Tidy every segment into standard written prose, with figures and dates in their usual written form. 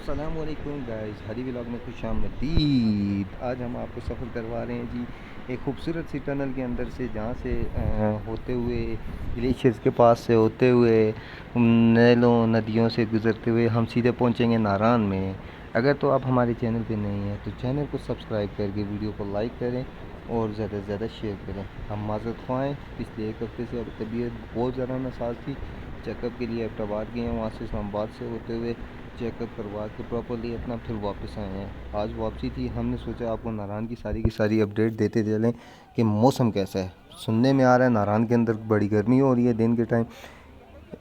अस्सलामुअलैकुम गाइस, हरी व्लॉग में खुश आमदीद। आज हम आपको सफ़र करवा रहे हैं जी एक खूबसूरत सी टनल के अंदर से, जहाँ से होते हुए ग्लेशियर्स के पास से होते हुए नैलों नदियों से गुज़रते हुए हम सीधे पहुंचेंगे नारान में। अगर तो आप हमारे चैनल पे नए हैं तो चैनल को सब्सक्राइब करके वीडियो को लाइक करें और ज़्यादा से ज़्यादा शेयर करें। हम माज़रत ख्वाएँ, पिछले एक हफ़्ते से अब तबीयत बहुत ज़्यादा नासाज थी। चेकअप के लिए एबटाबाद गए हैं, वहाँ से इस्लामाबाद से होते हुए चेकअप करवा के प्रॉपर्ली अपना फिर वापस आए हैं। आज वापसी थी, हमने सोचा आपको नारायण की सारी अपडेट देते चलें कि मौसम कैसा है। सुनने में आ रहा है नारायण के अंदर बड़ी गर्मी हो रही है दिन के टाइम।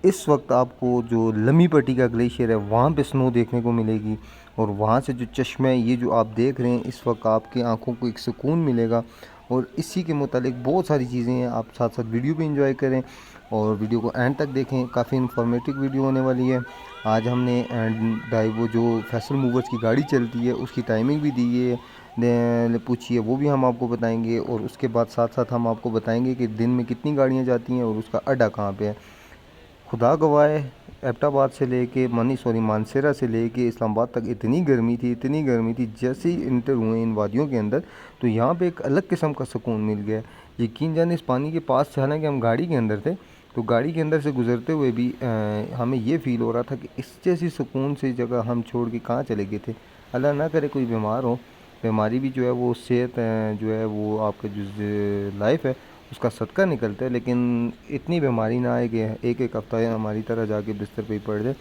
इस वक्त आपको जो लम्बी पट्टी का ग्लेशियर है वहाँ पे स्नो देखने को मिलेगी, और वहाँ से जो चश्मे ये जो आप देख रहे हैं इस वक्त आपकी आंखों को एक सुकून मिलेगा। और इसी के मुतालिक बहुत सारी चीज़ें हैं, आप साथ साथ वीडियो भी इंजॉय करें और वीडियो को एंड तक देखें। काफ़ी इन्फॉर्मेटिव वीडियो होने वाली है। आज हमने वो जो फैसल मूवर्स की गाड़ी चलती है उसकी टाइमिंग भी दी है, पूछिए, वो भी हम आपको बताएंगे। और उसके बाद साथ साथ हम आपको बताएंगे कि दिन में कितनी गाड़ियाँ जाती हैं और उसका अड्डा कहाँ पे है। खुदा गवाह, एबटाबाद से लेके मानसेरा से लेके इस्लामाबाद तक इतनी गर्मी थी। जैसे ही इंटर हुए इन वादियों के अंदर तो यहाँ पे एक अलग किस्म का सुकून मिल गया। यकीन जाने इस पानी के पास से, हालांकि हम गाड़ी के अंदर थे, तो गाड़ी के अंदर से गुजरते हुए भी हमें ये फ़ील हो रहा था कि इस जैसी सुकून से जगह हम छोड़ के कहाँ चले गए थे। अल्लाह ना करे कोई बीमार हो, बीमारी भी जो है वो सेहत जो है वो आपका जो लाइफ है उसका सदका निकलता है, लेकिन इतनी बीमारी ना आए कि एक एक हफ़्ता हमारी तरह जाके बिस्तर पे ही पड़ जाए।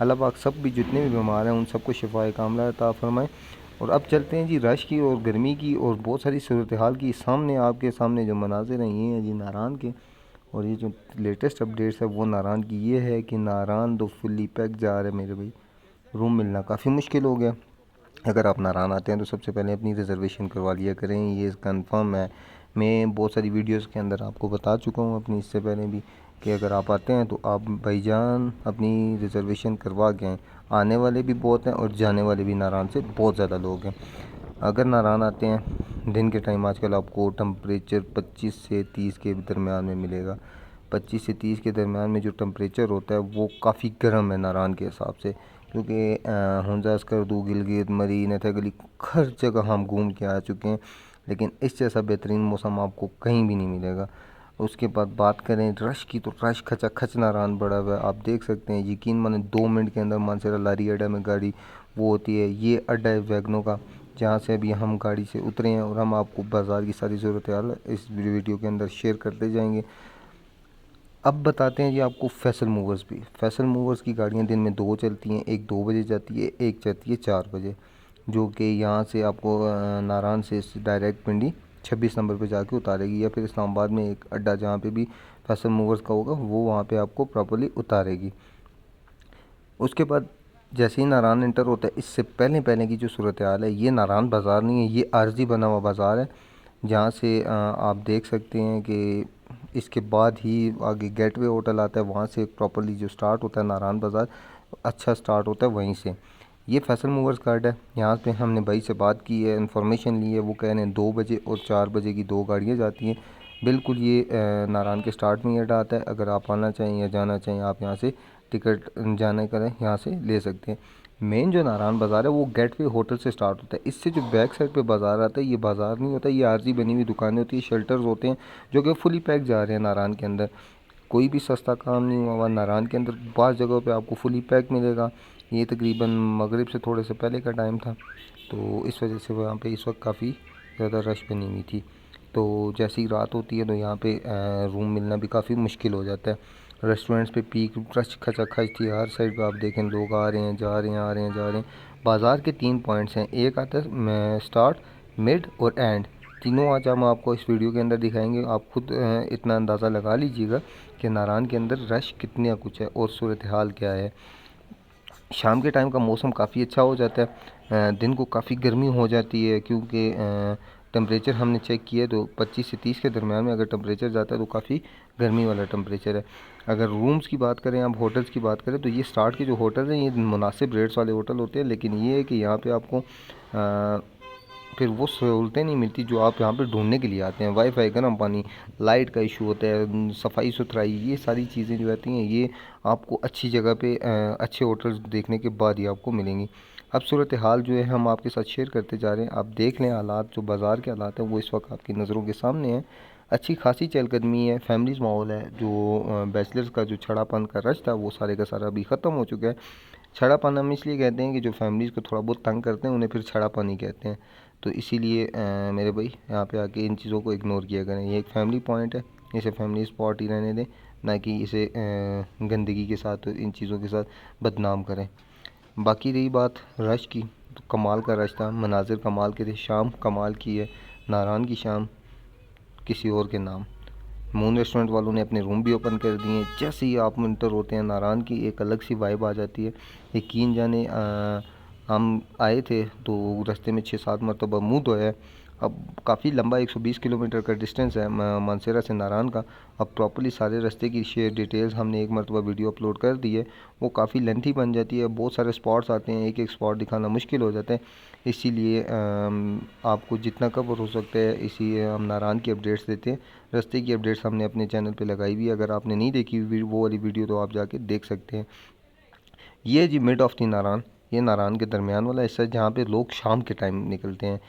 अल्लाह पाक सब भी जितने भी बीमार हैं उन सबको शिफाए कामला अता फरमाए। और अब चलते हैं जी रश की और गर्मी की और बहुत सारी सूरत हाल की। सामने आपके सामने जो मनाजिर हैं ये हैं जी नारान के। और ये जो लेटेस्ट अपडेट्स है वो नारान की ये है कि नारान दो फुल्ली पैक जा रहे हैं मेरे भाई। रूम मिलना काफ़ी मुश्किल हो गया। अगर आप नारायण आते हैं तो सबसे पहले अपनी रिज़र्वेशन करवा लिया करें, ये कंफर्म है। मैं बहुत सारी वीडियोस के अंदर आपको बता चुका हूँ अपनी, इससे पहले भी, कि अगर आप आते हैं तो आप भाईजान अपनी रिज़र्वेशन करवा के आएँ। आने वाले भी बहुत हैं और जाने वाले भी नारायण से बहुत ज़्यादा लोग हैं। अगर नारायण आते हैं दिन के टाइम, आजकल आपको टम्परेचर 25 से 30 के दरमियान में मिलेगा। 25 से 30 के दरमियान में जो टम्परेचर होता है वो काफ़ी गर्म है नारायण के हिसाब से, क्योंकि हुंजा स्कर्दू, गिलगित, मरी, नथागली, हर जगह हम घूम के आ चुके हैं, लेकिन इस जैसा बेहतरीन मौसम आपको कहीं भी नहीं मिलेगा। उसके बाद बात करें रश की, तो रश खचा खच नारायण बड़ा हुआ है। आप देख सकते हैं, यकीन माने 2 मिनट के अंदर मानसरा लारी अड्डा में गाड़ी वो होती है। ये अड्डा है वैगनों का, जहाँ से अभी हम गाड़ी से उतरे हैं, और हम आपको बाज़ार की सारी सूरत हाल इस वीडियो के अंदर शेयर करते जाएंगे। अब बताते हैं जी आपको फैसल मूवर्स भी। फैसल मूवर्स की गाड़ियाँ दिन में दो चलती हैं, एक 2 बजे जाती है, एक जाती है 4 बजे, जो कि यहाँ से आपको नारायण से डायरेक्ट पिंडी 26 नंबर पे जाके उतारेगी, या फिर इस्लामाबाद में एक अड्डा जहाँ पे भी फैसल मूवर्स का होगा वो वहाँ पे आपको प्रॉपर्ली उतारेगी। उसके बाद जैसे ही नारायण इंटर होता है, इससे पहले पहले की जो सूरत हाल है, ये नारायण बाज़ार नहीं है, ये आर्जी बना हुआ बाज़ार है, जहाँ से आप देख सकते हैं कि इसके बाद ही आगे गेटवे होटल आता है। वहाँ से प्रॉपर्ली जो स्टार्ट होता है नारायण बाज़ार, अच्छा स्टार्ट होता है वहीं से। ये फैसल मूवर्स कार्ड है। यहाँ पे हमने भाई से बात की है, इन्फॉर्मेशन ली है, वो कह रहे हैं 2 बजे और 4 बजे की दो गाड़ियाँ जाती हैं। बिल्कुल ये नारायण के स्टार्ट में ही अड्डा आता है। अगर आप आना चाहें या जाना चाहें, आप यहाँ से टिकट जाने करें यहाँ से ले सकते हैं। मेन जो नारायण बाज़ार है वो गेटवे होटल से स्टार्ट होता है। इससे जो बैक साइड पे बाज़ार आता है, ये बाज़ार नहीं होता, ये आरजी बनी हुई दुकानें होती है, शेल्टर्स होते हैं, जो कि फुली पैक जा रहे हैं नारायण के अंदर। कोई भी सस्ता काम नहीं हुआ हुआ नारायण के अंदर, बाज़ जगहों पे आपको फुली पैक मिलेगा। ये तकरीबन मगरिब से थोड़े से पहले का टाइम था, तो इस वजह से वहाँ पे इस वक्त काफ़ी ज़्यादा रश बनी हुई थी। तो जैसे ही रात होती है तो यहाँ पे रूम मिलना भी काफ़ी मुश्किल हो जाता है। रेस्टोरेंट्स पे पीक रश खचा खच थी, हर साइड पे आप देखें लोग आ रहे हैं, जा रहे हैं, आ रहे हैं, जा रहे हैं। बाज़ार के 3 पॉइंट्स हैं, एक आता है स्टार्ट, मिड और एंड। तीनों आज हम आपको इस वीडियो के अंदर दिखाएंगे। आप खुद इतना अंदाज़ा लगा लीजिएगा कि नारायण के अंदर रश कितना कुछ है और सूरत हाल क्या है। शाम के टाइम का मौसम काफ़ी अच्छा हो जाता है, दिन को काफ़ी गर्मी हो जाती है, क्योंकि टेम्परेचर हमने चेक किया तो 25 से 30 के दरमियान में अगर टेम्परेचर जाता है तो काफ़ी गर्मी वाला टेम्परेचर है। अगर रूम्स की बात करें, आप होटल्स की बात करें, तो ये स्टार्ट के जो होटल हैं ये मुनासिब रेट्स वाले होटल होते हैं, लेकिन ये है कि यहाँ पे आपको फिर वो सहूलतें नहीं मिलती जो आप यहाँ पे ढूंढने के लिए आते हैं। वाईफाई, गर्म पानी, लाइट का इशू होता है, सफाई सुथराई, ये सारी चीज़ें जो रहती हैं ये आपको अच्छी जगह पे अच्छे होटल्स देखने के बाद ही आपको मिलेंगी। अब सूरत हाल जो है हम आपके साथ शेयर करते जा रहे हैं। आप देख लें हालात, जो बाज़ार के हालात हैं वो इस वक्त आपकी नज़रों के सामने हैं। अच्छी खासी चहलकदमी है, फैमिलीज़ माहौल है। जो बैचलर्स का जो छड़ापन का रश था वो सारे का सारा अभी ख़त्म हो चुका है। छड़ापन हम इसलिए कहते हैं कि जो फैमिलीज़ को थोड़ा बहुत तंग करते हैं उन्हें फिर छड़ापन ही कहते हैं। तो इसीलिए मेरे भाई यहाँ पे आके इन चीज़ों को इग्नोर किया करें। ये एक फैमिली पॉइंट है, इसे फैमिली स्पॉट ही रहने दें, ना कि इसे गंदगी के साथ इन चीज़ों के साथ बदनाम करें। बाकी रही बात रश की, तो कमाल का रश था, मनाजिर कमाल के थे, शाम कमाल की है। नारान की शाम किसी और के नाम। मून रेस्टोरेंट वालों ने अपने रूम भी ओपन कर दिए हैं। जैसे ही आप इंटर होते हैं नारायण की एक अलग सी वाइब आ जाती है। यकीन जाने हम आए थे तो रास्ते में 6-7 मरतबा मुँह धोया है। अब काफ़ी लंबा 120 किलोमीटर का डिस्टेंस है मानसेरा से नारायण का। अब प्रॉपर्ली सारे रास्ते की शेयर डिटेल्स हमने एक मरतबा वीडियो अपलोड कर दी है। वो काफ़ी लेंथी बन जाती है, बहुत सारे स्पॉट्स आते हैं, एक एक स्पॉट दिखाना मुश्किल हो जाता है। इसीलिए आपको जितना कवर हो सकता है इसी हम नारायण की अपडेट्स देते हैं। रास्ते की अपडेट्स हमने अपने चैनल पे लगाई हुई है, अगर आपने नहीं देखी वो वाली वीडियो तो आप जाके देख सकते हैं। ये जी मिड ऑफ दी नारायण, ये नारायण के दरमियान वाला हिस्सा जहाँ पे लोग शाम के टाइम निकलते हैं।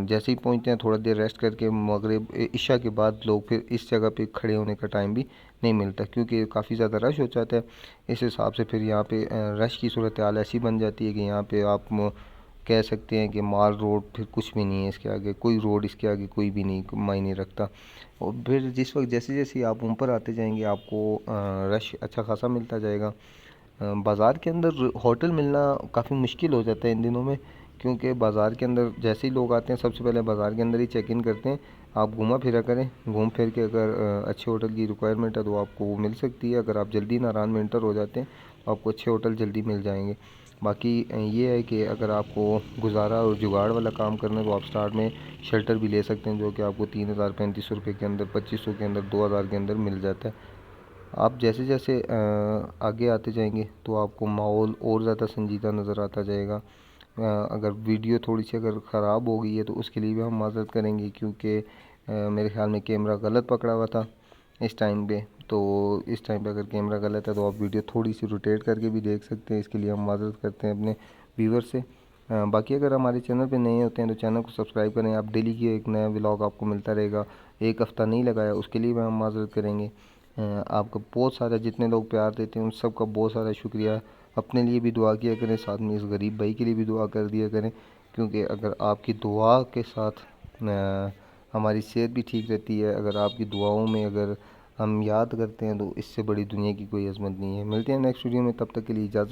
जैसे ही पहुँचते हैं थोड़ा देर रेस्ट करके मगरिब इशा के बाद लोग फिर इस जगह पे खड़े होने का टाइम भी नहीं मिलता, क्योंकि काफ़ी ज़्यादा रश हो जाता है। इस हिसाब से फिर यहाँ पे रश की सूरत हाल ऐसी बन जाती है कि यहाँ पे आप कह सकते हैं कि माल रोड फिर कुछ भी नहीं है, इसके आगे कोई रोड, इसके आगे कोई भी नहीं मायने रखता। और फिर जिस वक्त जैसे जैसे आप ऊपर आते जाएंगे आपको रश अच्छा खासा मिलता जाएगा। बाज़ार के अंदर होटल मिलना काफ़ी मुश्किल हो जाता है इन दिनों में, क्योंकि बाज़ार के अंदर जैसे ही लोग आते हैं सबसे पहले बाज़ार के अंदर ही चेक इन करते हैं। आप घूमा फिरा करें, घूम फिर के अगर अच्छे होटल की रिक्वायरमेंट है तो आपको वो मिल सकती है। अगर आप जल्दी नारायण में इंटर हो जाते हैं तो आपको अच्छे होटल जल्दी मिल जाएंगे। बाकी ये है कि अगर आपको गुजारा और जुगाड़ वाला काम करना है तो आप स्टार्ट में शेल्टर भी ले सकते हैं, जो कि आपको 3000 3500 रुपये के अंदर, 2500 के अंदर, 2000 के अंदर मिल जाता है। आप जैसे जैसे आगे आते जाएंगे तो आपको माहौल और ज़्यादा संजीदा नज़र आता जाएगा। अगर वीडियो थोड़ी सी अगर ख़राब हो गई है तो उसके लिए भी हम माज़रत करेंगे, क्योंकि मेरे ख्याल में कैमरा गलत पकड़ा हुआ था इस टाइम पे। तो इस टाइम पे अगर कैमरा गलत है तो आप वीडियो थोड़ी सी रोटेट करके भी देख सकते हैं, इसके लिए हम माज़रत करते हैं अपने व्यूवर से। बाकी अगर हमारे चैनल पे नए होते हैं तो चैनल को सब्सक्राइब करें। आप डेली की एक नया व्लॉग आपको मिलता रहेगा। एक हफ़्ता नहीं लगाया उसके लिए भी हम माज़रत करेंगे। आपका बहुत सारा जितने लोग प्यार देते हैं उन सब का बहुत सारा शुक्रिया। अपने लिए भी दुआ किया करें, साथ में इस गरीब भाई के लिए भी दुआ कर दिया करें, क्योंकि अगर आपकी दुआ के साथ हमारी सेहत भी ठीक रहती है। अगर आपकी दुआओं में अगर हम याद करते हैं तो इससे बड़ी दुनिया की कोई अज़मत नहीं है। मिलते हैं नेक्स्ट वीडियो में, तब तक के लिए इजाज़त।